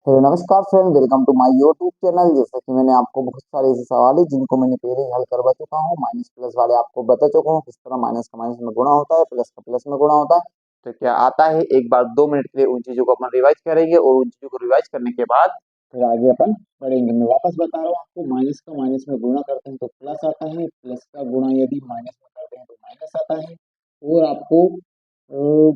Hello नमस्कार friend, welcome to my YouTube channel. जैसा कि मैंने आपको बहुत सारे ऐसे सवाल है जिनको मैंने पहले ही हल करवा चुका हूँ। माइनस प्लस वाले आपको बता चुका हूँ किस तरह माइनस का माइनस में गुणा होता है, प्लस का प्लस में गुणा होता है। तो क्या आता है, एक बार 2 मिनट के लिए उन चीजों को अपन रिवाइज करेंगे और उन चीजों को रिवाइज करने के बाद फिर आगे अपन पढ़ेंगे। मैं वापस बता रहा हूँ आपको, माइनस का माइनस में गुणा करते हैं तो प्लस आता है, प्लस का गुणा यदि माइनस में करते हैं तो माइनस आता है। और आपको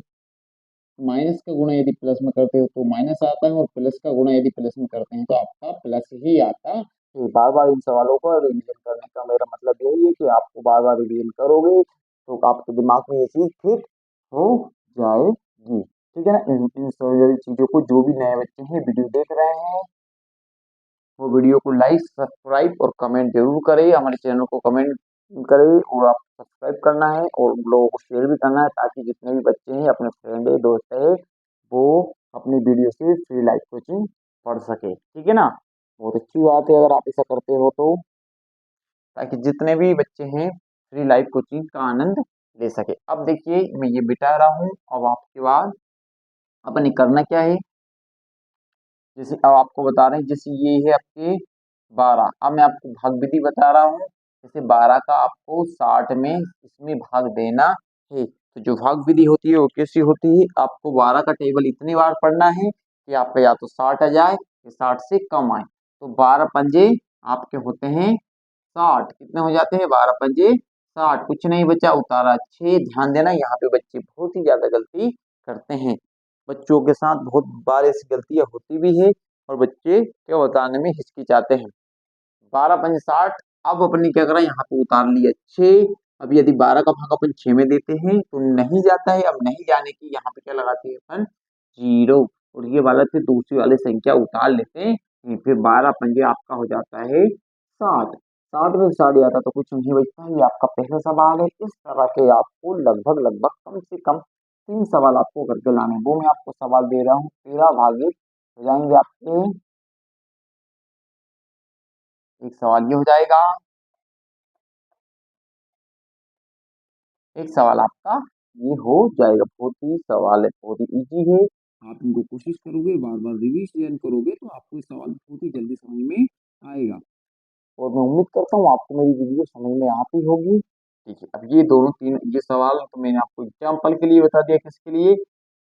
माइनस का गुणा यदि प्लस में करते हो तो माइनस आता है, और प्लस का गुणा यदि प्लस में करते हैं तो आपका प्लस ही आता है। बार बार इन सवालों का रिवीजन करने का मेरा मतलब यही है कि आपको बार बार रिवीजन करोगे तो आपके दिमाग में ये चीज फिट हो जाएगी। ठीक है ना। इन सारी चीजों को जो भी नए बच्चे हैं वीडियो देख रहे हैं वो वीडियो को लाइक सब्सक्राइब और कमेंट जरूर करें। हमारे चैनल को कमेंट करें और आप सब्सक्राइब करना है और उन लोगों को शेयर भी करना है, ताकि जितने भी बच्चे हैं, अपने फ्रेंड है, दोस्त है, वो अपनी वीडियो से फ्री लाइव कोचिंग पढ़ सके। ठीक है ना। बहुत अच्छी बात है अगर आप ऐसा करते हो तो, ताकि जितने भी बच्चे हैं फ्री लाइव कोचिंग का आनंद ले सके। अब देखिए, मैं ये बिता रहा हूँ। अब आपके बाद अपने करना क्या है, जैसे अब आपको बता रहे हैं, जैसे ये है आपके 12। अब मैं आपको भाग विधि बता रहा हूँ। जैसे 12 का आपको 60 में इसमें भाग देना है, तो जो भाग विधि होती है वो कैसी होती है, आपको 12 का टेबल इतनी बार पढ़ना है कि आपका या तो 60 आ जाए या 60 से कम आए। तो 12 पंजे आपके होते हैं 60। कितने हो जाते हैं? 12 पंजे 60। कुछ नहीं बचा, उतारा 6। ध्यान देना, यहाँ पे बच्चे बहुत ही ज्यादा गलती करते हैं। बच्चों के साथ बहुत बार ऐसी गलतियां होती भी है और बच्चे क्या बताने में हिचकिचाते हैं। 12 पंजे 60। अब अपने क्या करा, यहाँ पे उतार लिया 6। अब यदि 12 का भाग अपन 6 में देते हैं तो नहीं जाता है। अब नहीं जाने की यहाँ पे क्या लगाते हैं अपन? 0। और ये वाला फिर दूसरी वाली संख्या उतार लेते हैं। फिर 12 पंजे आपका हो जाता है 60। 60 में 60 आता तो कुछ नहीं बचता। ये आपका पहला सवाल है। इस तरह के आपको लगभग लगभग कम से कम 3 सवाल आपको करके लाने हैं। वो मैं आपको सवाल दे रहा हूँ, 13 भागे हो जाएंगे आपके। एक सवाल ये हो जाएगा, एक सवाल आपका ये हो जाएगा। बहुत ही सवाल है, बहुत ही इजी है। आप इनको कोशिश करोगे, बार बार रिवीजन करोगे तो आपको ये सवाल बहुत ही जल्दी समझ में आएगा। और मैं उम्मीद करता हूँ आपको मेरी वीडियो समझ में आती होगी। ठीक है। अब ये दोनों तीन ये सवाल तो मैंने आपको एग्जाम्पल के लिए बता दिया, किसके लिए?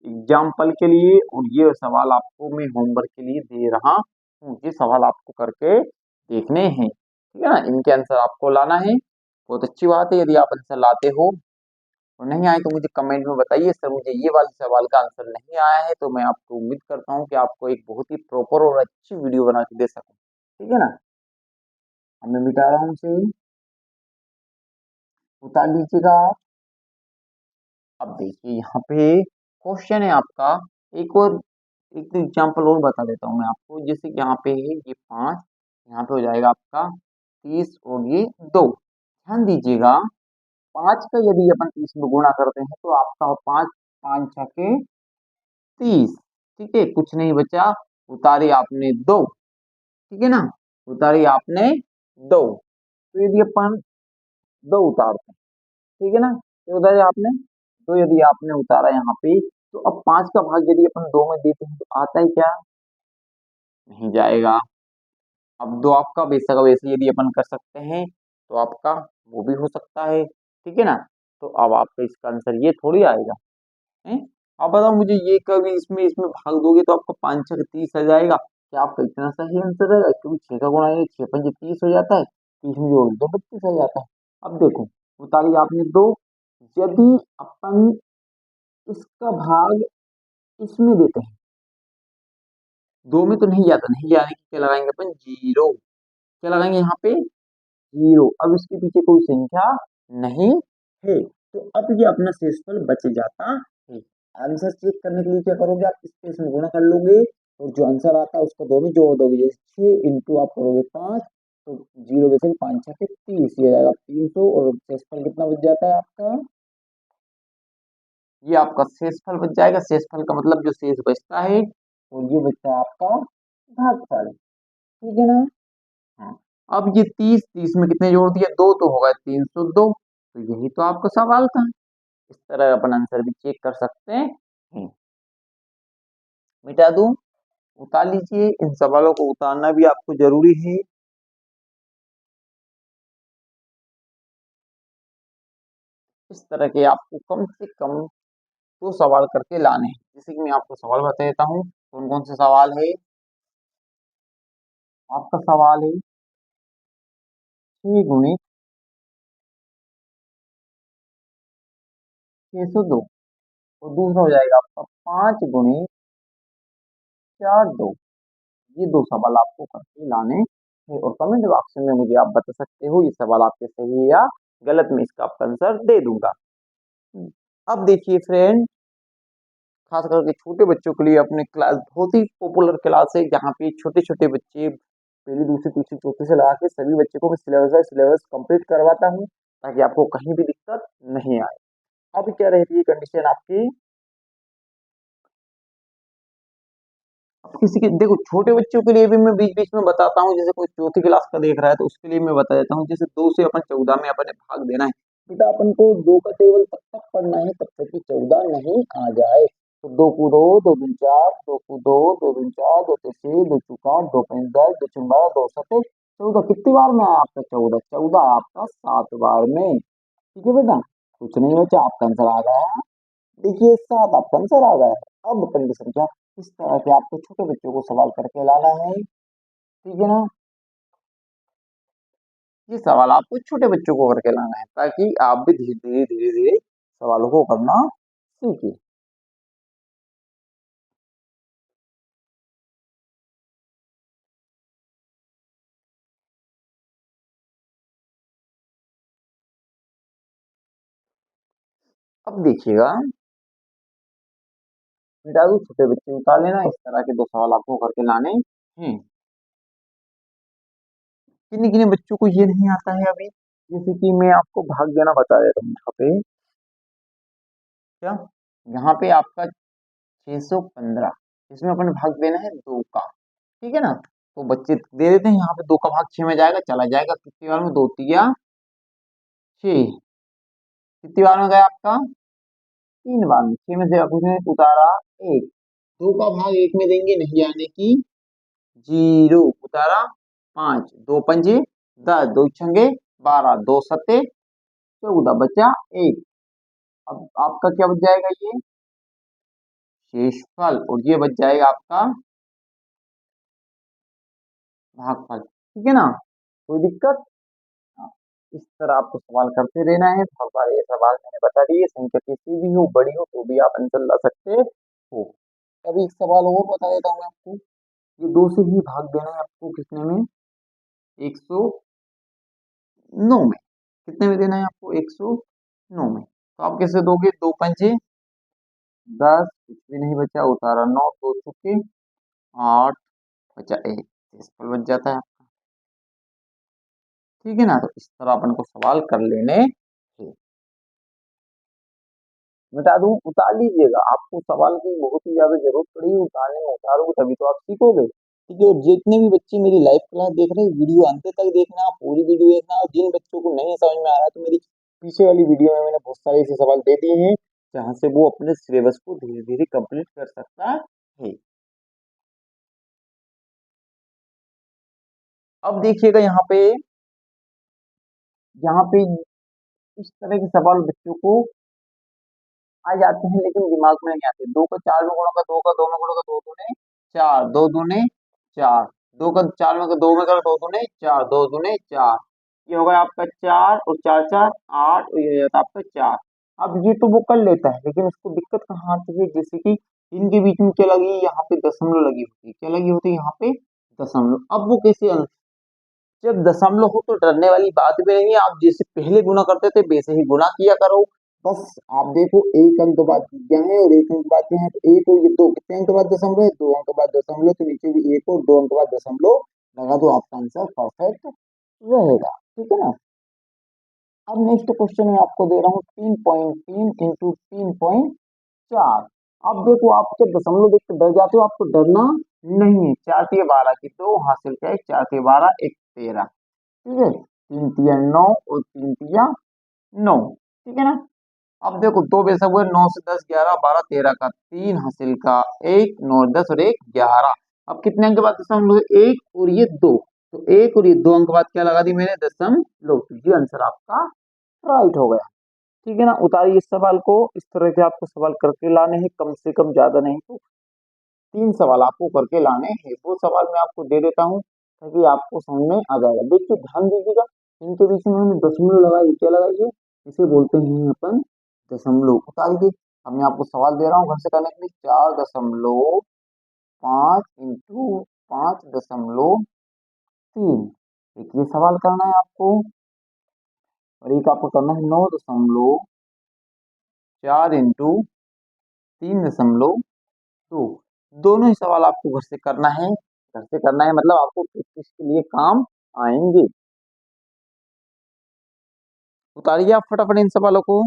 एग्जाम्पल के लिए। और ये सवाल आपको मैं होमवर्क के लिए दे रहा हूँ। ये सवाल आपको करके देखने हैं। ठीक है ना। इनके आंसर आपको लाना है। बहुत अच्छी बात है यदि आप आंसर लाते हो। और नहीं आए तो मुझे कमेंट में बताइए, सर मुझे ये वाले सवाल का आंसर नहीं आया है। तो मैं आपको उम्मीद करता हूँ कि आपको एक बहुत ही प्रॉपर और अच्छी वीडियो बना के दे सकूँ। ठीक है ना। अब मैं मिटा रहा हूँ उसे, उतार लीजिएगा आप। अब देखिए यहाँ पे क्वेश्चन है आपका। एक और एक एग्जांपल और बता देता हूँ मैं आपको। जैसे कि यहाँ पे है ये 5, यहाँ पे हो जाएगा आपका 30 और ये 2। ध्यान दीजिएगा, 5 का यदि अपन 30 में गुणा करते हैं तो आपका 5 5 छके 30। ठीक है, कुछ नहीं बचा, उतारी आपने 2। ठीक है ना। उतारी आपने 2। तो यदि अपन 2 उतारते हैं, ठीक है ना, ये उतारे आपने 2, यदि आपने उतारा यहाँ पे, तो अब 5 का भाग यदि अपन 2 में देते हैं तो आता है क्या? नहीं जाएगा। अब 2 आपका बेशक वैसे यदि अपन कर सकते हैं तो आपका वो भी हो सकता है। ठीक है ना। तो अब आपका इसका आंसर ये थोड़ी आएगा है। आप बताओ मुझे, ये कभी इसमें इसमें भाग दोगे तो आपको 5 छक 30 आ जाएगा। क्या आपका इतना सही आंसर है? क्योंकि 6 का गुणा ये 6 पंजे 30 हो जाता है, 30 में जोड़ दो 32 आ जाता है। अब देखो, उतारी आपने 2। यदि अपन इसका भाग इसमें देते हैं, 2 में तो नहीं जाता, नहीं जाने की क्या लगाएंगे अपन? 0। क्या लगाएंगे यहाँ पे? 0। अब इसके पीछे कोई संख्या नहीं है, तो अब ये अपना शेषफल बच जाता है। आंसर चेक करने के लिए क्या करोगे, आप स्पेस में गुणा कर लोगे और जो आंसर आता है उसको 2 में जोड़ दोगे। जैसे 6 इंटू आप करोगे 5, तो 0 वैसे 5 छके 30, ये हो जाएगा 300। और शेषफल कितना बच जाता है आपका? ये आपका शेषफल बच जाएगा। शेषफल का मतलब जो शेष बचता है, और ये बचता है आपका भागफल। ठीक है ना। हाँ। अब ये 30 30 में कितने जोड़ दिया? 2, तो होगा 302। तो यही तो आपका सवाल था। इस तरह अपन आंसर भी चेक कर सकते हैं। मिटा दूं? उतार लीजिए, इन सवालों को उतारना भी आपको जरूरी है। इस तरह के आपको कम से कम 2 सवाल करके लाने हैं। जैसे कि मैं आपको सवाल बता देता हूँ कौन कौन से सवाल है। आपका सवाल है 6 गुणित 602, और दूसरा हो जाएगा आपका 5 गुणित 4 2। ये 2 सवाल आपको करके लाने हैं, और कमेंट बॉक्स में मुझे आप बता सकते हो ये सवाल आपके सही है या गलत। मैं इसका आपका आंसर दे दूंगा। अब देखिए फ्रेंड, खास करके छोटे बच्चों के लिए अपने क्लास बहुत ही पॉपुलर क्लास है, जहाँ पे छोटे छोटे बच्चे पहली दूसरी तीसरी चौथी से लगा के सभी बच्चों को मैं सिलेबस कंप्लीट करवाता हूँ, ताकि आपको कहीं भी दिक्कत नहीं आए। अब क्या रहती है कंडीशन आपकी, किसी के देखो छोटे बच्चों के लिए भी मैं बीच बीच में बताता हूँ। जैसे कोई चौथी क्लास का देख रहा है तो उसके लिए मैं बता देता हूँ। जैसे 2 से अपन 14 में अपने भाग देना है, बेटा अपन को 2 का टेबल तब तक पढ़ना है तब तक कि 14 नहीं आ जाए। तो 2 को 2, 2 दूनी 4, 2 को 2, 2 दूनी 4, 2 तीन 2 चौका 2 5 10, 2 छह 12, 2 7 14। कितनी बार में आया आपका 14? 14 आपका 7 बार में। ठीक है बेटा, कुछ नहीं बचा, आपका आंसर आ गया है। देखिए 7 आपका आंसर आ गया है। अब कंडीशन क्या, इस तरह के आपको छोटे बच्चों को सवाल करके लाना है। ठीक है ना, ये सवाल आपको छोटे बच्चों को करके लाना है, ताकि आप भी धीरे धीरे धीरे धीरे सवालों को करना सीखिए। अब देखिएगा बेटा, तो छोटे बच्चे उतार लेना, इस तरह के 2 सवाल आपको करके लाने हैं। किन्हीं किन्हीं बच्चों को ये नहीं आता है अभी। जैसे कि मैं आपको भाग देना बता देता हूँ यहाँ पे। क्या, यहाँ पे आपका 615, इसमें अपन भाग देना है 2 का। ठीक है ना, तो बच्चे दे देते हैं, यहाँ पे 2 का भाग 6 में जाएगा, चला जाएगा कितनी बार में, 2 तिया 6। कितनी बार में गया आपका, 3 बार में। 6 में से आपने उतारा 1, 2 का भाग 1 में देंगे नहीं आने की, 0 उतारा 5, 2 पंजे 10, 2 छंगे 12, 2 सत्ते 14, बचा 1। अब आपका क्या बच जाएगा, ये शेषफल, और ये बच जाएगा आपका भागफल। ठीक है ना, कोई दिक्कत। हाँ, इस तरह आपको सवाल करते रहना है। बहुत सारे ये सवाल मैंने बता दिए, संख्या किसी भी हो बड़ी हो तो भी आप आंसर ला सकते हो। अभी एक सवाल और बता देता हूँ मैं आपको। ये 2 से ही भाग देना है आपको, कितने में, 109 में। कितने में देना है आपको, 109 में। तो आप कैसे दोगे, 2 पंजे 10, कुछ भी नहीं बचा, उतारा 9, 2 चुके 8, बचा 1, फल बच जाता है। ठीक है ना, तो इस तरह अपन को सवाल कर लेने हैं। बता दूं, उतार लीजिएगा, आपको सवाल की बहुत ही ज्यादा जरूरत पड़ेगी उतारने में। उतारोगे तभी तो आप सीखोगे। ठीक है, और जितने भी बच्चे मेरी लाइव क्लास देख रहे हैं, वीडियो अंत तक देखना, पूरी वीडियो देखना। और जिन बच्चों को नहीं समझ में आ रहा है, तो मेरी पीछे वाली वीडियो में मैंने बहुत सारे ऐसे सवाल दे दिए हैं, जहाँ से वो अपने सिलेबस को धीरे धीरे कंप्लीट कर सकता है। अब देखिएगा यहाँ पे इस तरह के सवाल बच्चों को आ जाते हैं, लेकिन दिमाग में नहीं आते। 2 का 4 में गुणा का, 2 का 2 में गुणा का, 2 दूने 4, 2 दूने 4, 2 का 4 में 2 में कर, 2 दूने 4, 2 दूने 4। ये होगा आपका 4 और 4 4 8, और ये हो जाता है आपका 4। अब ये तो वो कर लेता है, लेकिन उसको दिक्कत कहाँ आती है, जैसे कि इनके बीच में क्या लगी, यहाँ पे दशमलव लगी होती है। क्या लगी होती है यहाँ पे, दशमलव। अब वो कैसे, जब दशमलव हो तो डरने वाली बात भी नहीं है। आप जैसे पहले गुना करते थे वैसे ही गुना किया करो। बस आप देखो, एक अंक बाद क्या है और एक अंक बाद क्या है, तो एक और ये दो, कितने अंक बाद दशमलव है, 2 अंक बाद दशमलव, तो नीचे भी एक और 2 अंक बाद दशमलव लगा दो, आपका आंसर परफेक्ट रहेगा। ठीक है ना। अब नेक्स्ट क्वेश्चन में आपको दे रहा हूँ 3.3 इंटू 3.4। अब देखो, आप जब दशमलव देख के डर जाते हो, आपको डरना नहीं है। 4 तिया 12 की 2 हासिल क्या है, 4 तिया 12 1 13। ठीक है, 3 तिया 9 और 3 तिया 9। ठीक है ना। अब देखो, 2 बेशक हुए, 9 से 10 11 12 13 का 3 हासिल का 1 9 10 और 1 11। अब कितने अंक के बाद दशमलव, एक और ये दो, तो एक और ये दो अंक बाद क्या लगा दी मैंने, दशमलव, तो ये आंसर आपका राइट हो गया। ठीक है ना। उतारिए इस सवाल को, इस तरह के आपको सवाल करके लाने हैं, कम से कम, ज्यादा नहीं तो 3 सवाल आपको करके लाने हैं। वो सवाल मैं आपको दे देता हूँ ताकि आपको समझ में आ जाएगा। देखिए ध्यान दीजिएगा, इनके बीच में मैंने दशमलव लगाई, क्या लगाई है, इसे बोलते हैं अपन दशमलव। उतारिए। अब मैं आपको सवाल दे रहा हूँ घर से करने के लिए, 4.5 इंटू 5.3, एक ये सवाल करना है आपको, और एक आपको करना है 9.4 इंटू 3.2। दोनों ही सवाल आपको घर से करना है, घर से करना है मतलब आपको प्रैक्टिस के लिए काम आएंगे। उतारिए आप फटाफट इन सवालों को।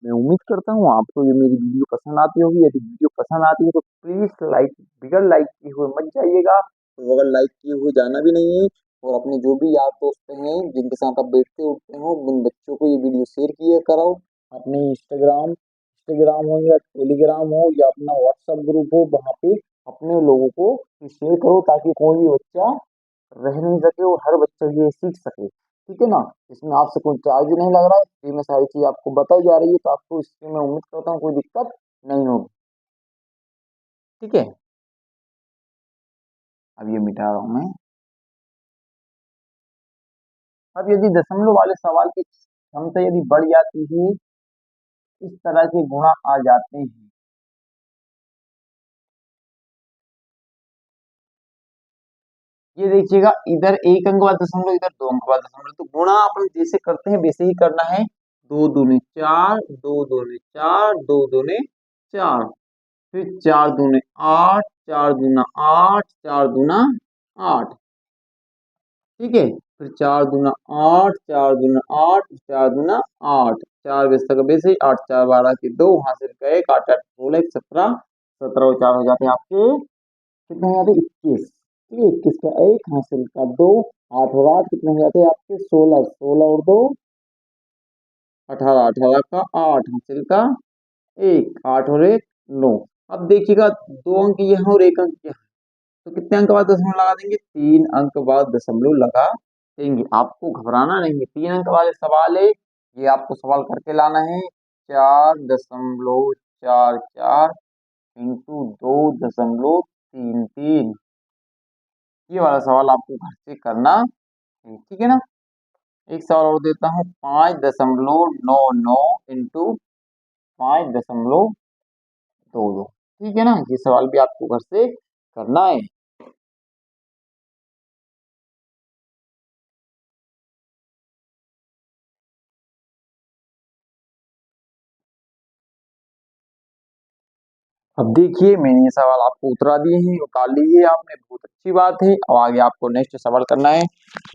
मैं उम्मीद करता हूँ आपको ये मेरी वीडियो पसंद आती होगी। यदि वीडियो पसंद आती है तो प्लीज लाइक, बिगड़ लाइक किए हुए मत जाइएगा, तो अगर लाइक किए हुए जाना भी नहीं है। और अपने जो भी यार दोस्त हैं जिनके साथ आप बैठते उठते हो, उन बच्चों को ये वीडियो शेयर किया करो। अपने इंस्टाग्राम इंस्टाग्राम हो या टेलीग्राम हो या अपना व्हाट्सएप ग्रुप हो, वहां पे अपने लोगों को शेयर करो ताकि कोई भी बच्चा रह नहीं सके और हर बच्चा ये सीख सके। ठीक है ना। इसमें आपसे कोई चार्ज नहीं लग रहा है, फ्री में सारी चीज आपको बताई जा रही है, तो आपको इससे मैं उम्मीद करता हूँ कोई दिक्कत नहीं होगी। ठीक है। अब ये मिटा रहा हूं मैं। अब यदि दशमलव वाले सवाल की क्षमता यदि बढ़ जाती है, इस तरह के गुणा आ जाते हैं, ये देखिएगा, इधर एक अंक बाद दशमलव, इधर दो अंक बाद दशमलव, तो गुणा अपन जैसे करते हैं वैसे ही करना है। दो दूनी चार, दो दूनी चार, दो दूनी चार, फिर चार दूने आठ, चार दूना आठ, चार दूना आठ। ठीक है। फिर चार दूना आठ, चार दूना आठ, चार दूना आठ, चार बीस तक वैसे ही, आठ चार 12 के दो, हासिल का एक, आठ आठ 16, एक 17, 17 और चार हो जाते हैं आपके कितने हो जाते हैं, 21। ठीक है, 21 का एक, हासिल का दो, आठ और आठ कितने हो जाते हैं आपके 16, 16 और दो 18, 18 का आठ, हासिल का एक, आठ और एक 9। अब देखिएगा दो अंक ये है और एक अंक ये है, तो कितने अंक बाद दशमलव लगा देंगे, 3 अंक बाद दशमलव लगा देंगे। आपको घबराना नहीं है, 3 अंक वाले सवाल है, ये आपको सवाल करके लाना है। 4.44 इंटू 2.33, ये वाला सवाल आपको घर से करना है। ठीक है ना। एक सवाल और देता हूँ, 5.99 इंटू 5.22। ठीक है ना, ये सवाल भी आपको घर से करना है। अब देखिए मैंने ये सवाल आपको उतरा दिए हैं, उतार लिए आपने, बहुत अच्छी बात है। अब आगे आपको नेक्स्ट सवाल करना है।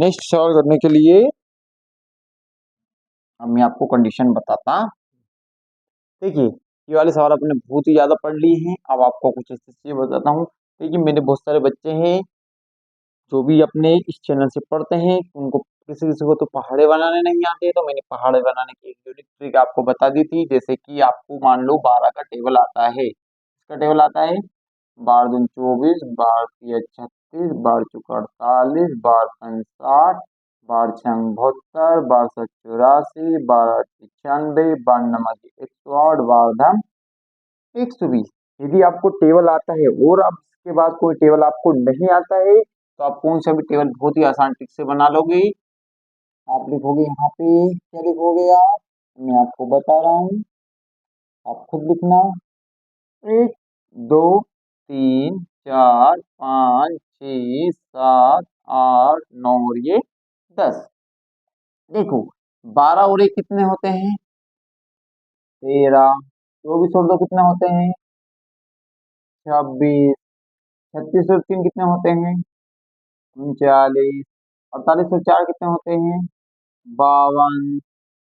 नेक्स्ट सवाल करने के लिए अब मैं आपको कंडीशन बताता। देखिए ये वाले सवाल आपने बहुत ही ज्यादा पढ़ लिए हैं, अब आपको कुछ ऐसी चीजें बताता हूँ। देखिए मेरे बहुत सारे बच्चे हैं जो भी अपने इस चैनल से पढ़ते हैं, उनको किसी किसी को तो पहाड़े बनाने नहीं आते, तो मैंने पहाड़े बनाने की एक यूनिक ट्रिक आपको बता दी थी। जैसे कि आपको मान लो 12 का टेबल आता है, इसका टेबल आता है, बार दूनी 24, बार तिया 36, बार चौका 48, बार पंच 60, बार छंग 72, बार सत 84, बार आठ 96, बार नमक 108, बार धम 120। यदि आपको टेबल आता है और आप इसके बाद कोई टेबल आपको नहीं आता है, तो आप कौन सा भी टेबल बहुत ही आसान ट्रिक से बना लोगे। आप लिखोगे यहाँ पे, क्या लिखोगे आप, मैं आपको बता रहा हूँ, आप खुद लिखना। एक, दो, तीन, चार, पाँच, छ, सात, आठ, नौ और ये 10। देखो 12 और एक कितने होते हैं, 13, 24 और दो कितने होते हैं, 26, 36 और तीन कितने होते हैं, 39, 48 और चार कितने होते हैं, 52,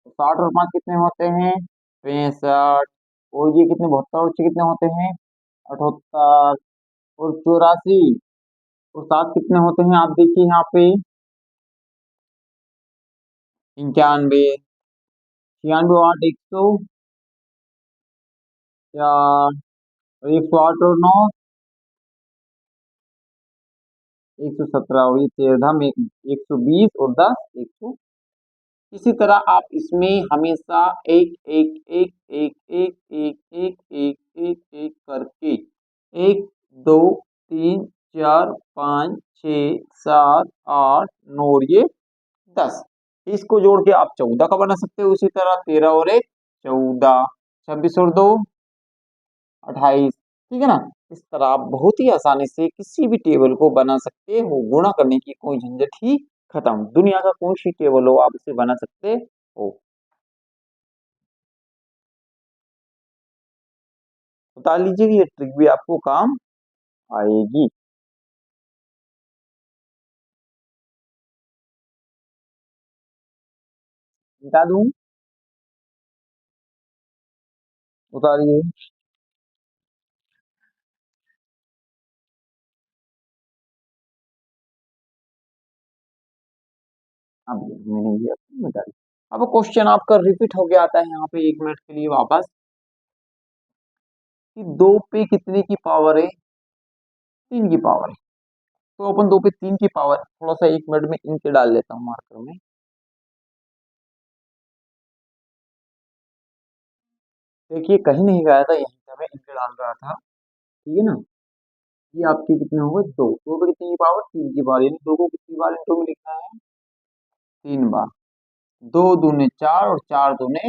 60 और पाँच कितने होते हैं, 65, और ये कितने, 72 और छह कितने होते हैं, 78, और 84 और 7 कितने होते हैं, आप देखिए यहाँ पे इक्यानवे, 96, 8, 104, 108 और 9, 117 और ये 13 में 120 और 10, 100। इसी तरह आप इसमें हमेशा एक एक एक एक एक एक एक एक एक एक करके 1, 2, 3, 4, 5, 6, 7, 8, 9 और ये 10, इसको जोड़ के आप 14 का बना सकते हो। इसी तरह 13 और 1, 14, 26 और 2, 28, ठीक है ना। इस तरह आप बहुत ही आसानी से किसी भी टेबल को बना सकते हो। गुणा करने की कोई झंझट ही खत्म। दुनिया का कोई सी टेबल हो आप इसे बना सकते हो। बता लीजिए कि ये ट्रिक भी आपको काम आएगी। बता दूं, उतारिए। अब ये मैंने ये अपनी बता दी। अब क्वेश्चन आपका रिपीट होके आता है यहाँ पे 1 मिनट के लिए वापस, कि 2 पे कितने की पावर है? 3 की पावर है। तो अपन 2 पे 3 की पावर थोड़ा सा 1 मिनट में इनके डाल लेता हूँ मार्कर में। देखिए कहीं नहीं गया था, यहीं से मैं इनके डाल रहा था, ठीक है ना। ये आपके कितने हो गए? 2, 2 पे कितनी की पावर? 3 की पावर, यानी 2 को कितनी बार इंटू में लिखना है? 3 बार। 2 दूने 4 और 4 दूने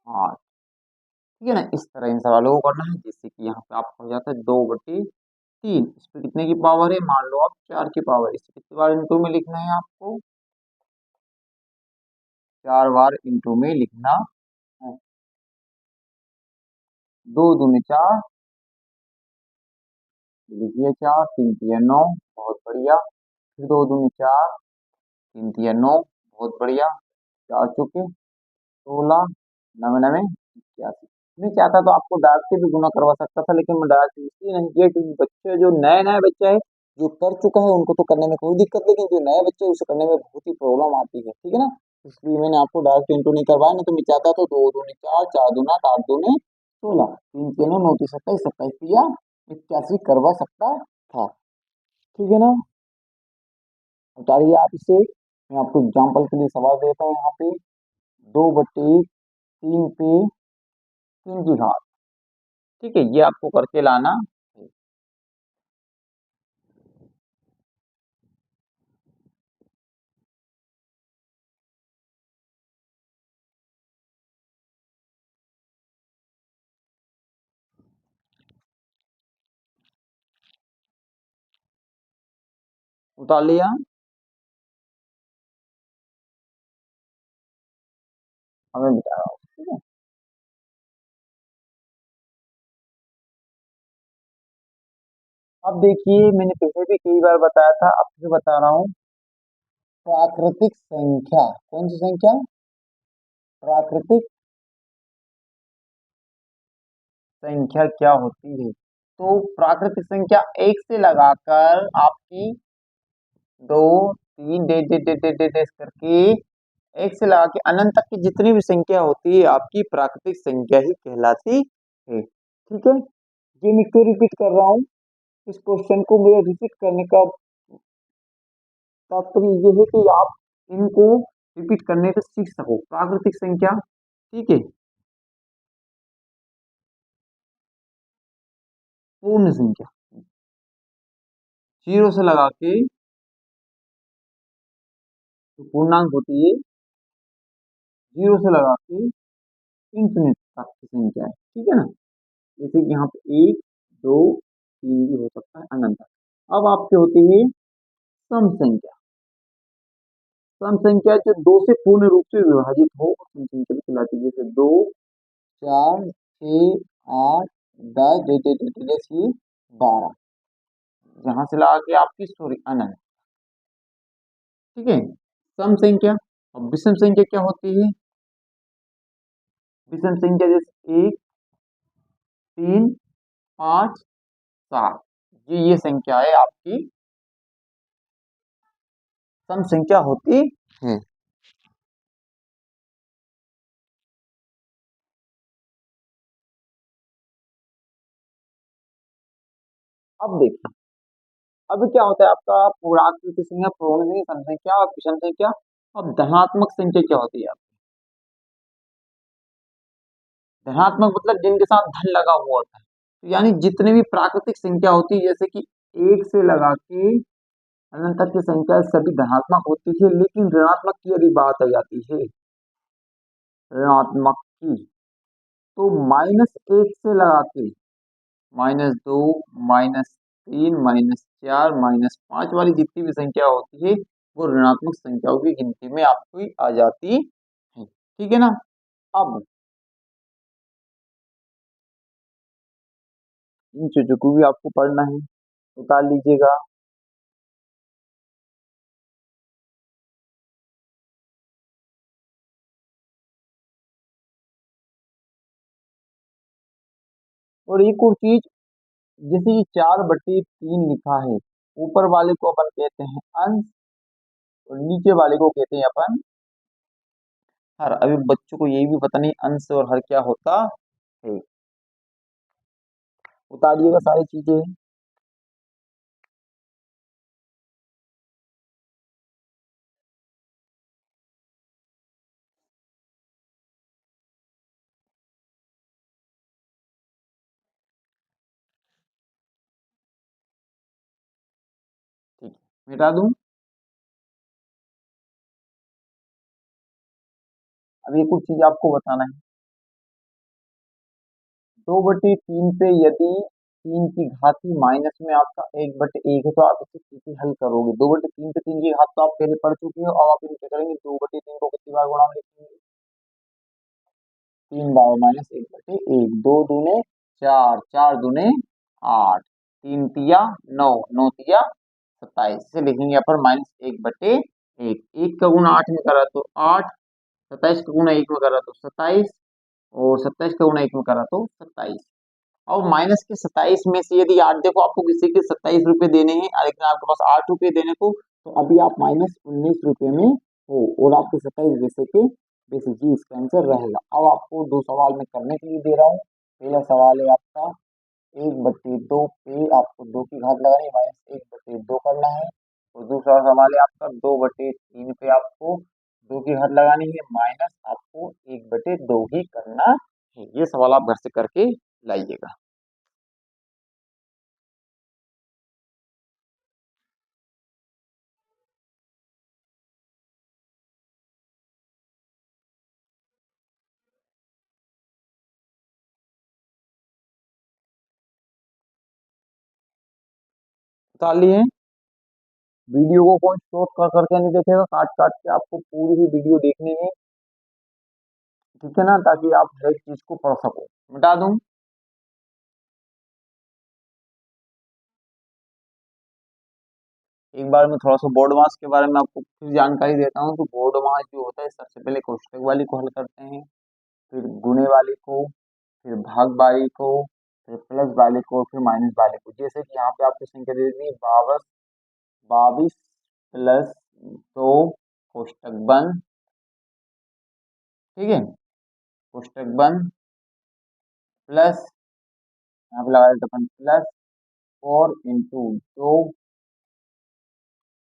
8, ठीक है ना। इस तरह इन सवालों को करना है, जैसे कि यहाँ पे आपको हो जाता है 2/3। इस पे कितने की पावर है? मान लो आप 4 की पावर, इसे कितनी बार इंटू में लिखना है आपको? 4 बार इंटू में लिखना है। 2 दूने 4, लिखिए 4, 3 तिया 9, बहुत बढ़िया। फिर 2 दूने 4, 3 तिया 9, बहुत बढ़िया। 4 चुके 16, 9 9 81। मैं चाहता तो आपको डायरेक्ट से भी गुना करवा सकता था, लेकिन मैं डायरेक्ट इसलिए नहीं किया क्योंकि बच्चे जो नए नए बच्चे है जो कर चुका है उनको तो करने में कोई दिक्कत, लेकिन जो नए बच्चे हैं उसे करने में बहुत ही प्रॉब्लम आती है, ठीक है ना। इसलिए मैंने आपको डायरेक्ट इंटू नहीं करवाया, नहीं तो मैं चाहता तो 2 दूने 4, 4 दूना 8, 8 दूने 16, 3 तिया 9, 29, 27, 27 तिया 81 करवा सकता था, ठीक है ना। उतारिए आप इसे। मैं आपको एग्जाम्पल के लिए सवाल देता हूँ यहाँ पे। 2/3 पे 3 की घात, ठीक है, ये आपको करके लाना है। उतार लिया। हमें बता रहा हूँ, ठीक है। अब देखिए मैंने पहले भी कई बार बताया था, अब फिर बता रहा हूँ। प्राकृतिक संख्या, कौन सी संख्या? प्राकृतिक संख्या क्या होती है? तो प्राकृतिक संख्या एक से लगाकर आपकी 2, 3 डेश करके एक से लगा के अनंत तक की जितनी भी संख्या होती है आपकी प्राकृतिक संख्या ही कहलाती है, ठीक है। ये मैं क्यों रिपीट कर रहा हूँ? इस क्वेश्चन को मेरे रिपीट करने का तात्पर्य ये है कि आप इनको रिपीट करने से सीख सको। प्राकृतिक संख्या, ठीक है, पूर्ण संख्या, जीरो से लगा के जो पूर्णांक होती है, जीरो से लगा के इंफिनिट तक की संख्या है, ठीक है ना। जैसे कि यहाँ पे 1, 2, 3 भी हो सकता है अनंत तक। अब आपके होती है सम संख्या। सम संख्या जो 2 से पूर्ण रूप से विभाजित हो सम संख्या भी कहलाती है, जैसे 2, 4, 6, 8, 10, 12, जहां से लगा के आपकी सॉरी अनंत, ठीक है। सम संख्या। और विषम संख्या क्या होती है? विषम संख्या जैसे 1, 3, 5, 7, ये संख्या है आपकी सम संख्या होती है। अब देखिए, अब क्या होता है आपका प्राकृतिक संख्या, पूर्णांक संख्या, सम संख्या और विषम संख्या। अब धनात्मक संख्या क्या होती है? धनात्मक मतलब जिनके साथ धन लगा हुआ होता है, तो यानी जितने भी प्राकृतिक संख्या होती है, जैसे कि एक से लगा के अनंत तक की संख्या सभी धनात्मक होती है, लेकिन ऋणात्मक की यदि बात आ जाती है, ऋणात्मक की, तो -1 से लगा के -2, -3, -4, -5 वाली जितनी भी संख्या होती है, वो ऋणात्मक संख्याओं की गिनती में आपकी आ जाती है। ठीक है ना? अब इन चीजों को भी आपको पढ़ना है, उतार लीजिएगा। और एक और चीज, जैसे ये 4/3 लिखा है, ऊपर वाले को अपन कहते हैं अंश और नीचे वाले को कहते हैं अपन हर। अभी बच्चों को यही भी पता नहीं अंश और हर क्या होता है। उतारिएगा सारी चीजें। ठीक है, मिटा दूं। अब एक और चीज आपको बताना है, 2/3 पे यदि 3 की घात ही माइनस में आपका 1/1 है, तो आप इसे कैसे हल करोगे? 2/3 पे 3 की घात तो आप पहले पढ़ चुके हो, अब आप इसे क्या करेंगे? 2/3 को कितनी बार गुणा में लिखेंगे? 3 बार -1/1। 2 दूने 4, 4 दूने 8, 3 तिया 9, 9 तिया 27। इसे लिखेंगे अपन -1/1। 1 का गुणा 8 में करा तो 8, 27 का गुणा 1 में करा तो 27, और 27 का गुणा 1 में करा तो 27। और माइनस के 27 में से यदि 8, देखो आपको किसी के 27 रुपए देने हैं, लेकिन आपके पास 8 रुपए देने को, तो अभी आप -19 रुपए में हो, और आपके 27 पैसे के बेसिक जी इसका आंसर रहेगा। अब आपको दो सवाल मैं करने के लिए दे रहा हूँ। पहला सवाल है आपका 1/2 पे आपको 2 की घात लगानी है, -1/2 करना है। और दूसरा सवाल है आपका 2/3 पे आपको 2 की घात लगानी है, माइनस आपको 1/2 ही करना है। ये सवाल आप घर से करके लाइएगा। बता लिए। वीडियो को कोई शॉर्ट कर करके नहीं देखेगा, काट काट के आपको पूरी ही वीडियो देखनी है। ठीक है ना? ताकि आप हर एक चीज को पढ़ सको। मिटा दूं। एक बार मैं थोड़ा सा बोर्ड मास के बारे में आपको कुछ जानकारी देता हूँ। तो बोर्ड मास जो होता है, सबसे पहले कोष्टक वाली को हल करते हैं, फिर गुणे वाली को, फिर भाग वाली को, फिर प्लस वाले को, फिर माइनस वाले को। जैसे कि यहाँ पे आपको संख्या दे दी 22, 22 +2 कोष्टक बंद। ठीक है, कोष्टक बंद, प्लस यहाँ पे लगा देते अपन प्लस 4 × 2।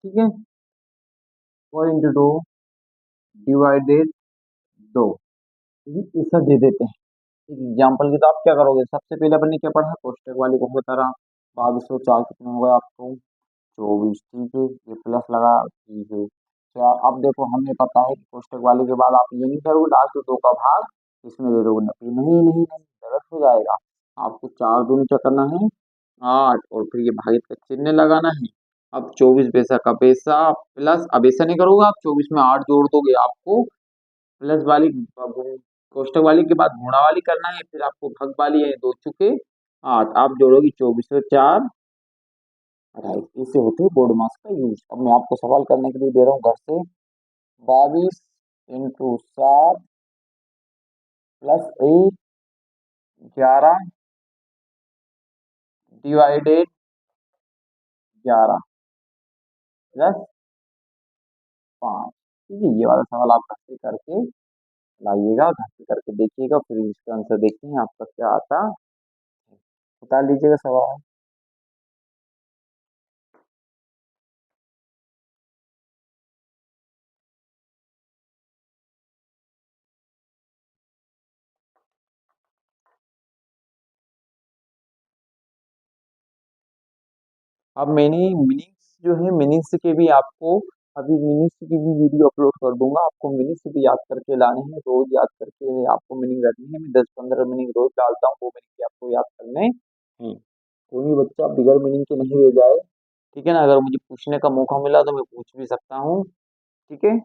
ठीक है, 4 × 2 डिवाइडेड 2। ऐसा दे देते हैं। एक एग्जाम्पल की तो आप क्या करोगे? सबसे पहले अपन ने क्या पढ़ा? कोष्टक वाली को करा। 22 और 4 कितने हो गए आपको? 24। ठीक है, ये प्लस लगा। ठीक है, क्या अब देखो, हमें पता है कि कोष्टक वाले के बाद आप ये नहीं करोगे लास्ट 2 का भाग इसमें दे दोगे, नहीं नहीं नहीं नहीं, गलत हो जाएगा। आपको 4 दूनी क्या करना है? 8, और फिर ये भागित का चिन्ह लगाना है। अब 24 पैसा का पैसा प्लस, अब ऐसा नहीं करोगे, आप 24 में 8 जोड़ दोगे, आपको प्लस वाली कोष्टक वाली के बाद गुणा वाली करना है, फिर आपको भाग वाली है। 2 × 8 आप जोड़ोगी 24 और 4 28। इससे होते है बोर्ड मास का यूज। अब मैं आपको सवाल करने के लिए दे रहा हूँ घर से। 22 × 7 +1 11 डिवाइडेड 11 +5। ठीक है, ये वाला सवाल आप घर से करके लाइएगा, घर से करके देखिएगा, फिर इसका आंसर देखते हैं आपका क्या आता है। बता लीजिएगा सवाल। अब मैंने मीनिंग्स जो है मीनिंग्स के भी आपको अभी मीनिंग्स की भी वीडियो अपलोड कर दूंगा। आपको मीनिंग्स भी याद करके लाने हैं, रोज याद करके आपको मीनिंग रखनी है। मैं 10-15 मीनिंग रोज डालता हूँ, वो मीनिंग भी आपको याद करने हैं। कोई भी बच्चा बिगर मीनिंग के नहीं रह जाए। ठीक है ना? अगर मुझे पूछने का मौका मिला तो मैं पूछ भी सकता हूँ। ठीक है।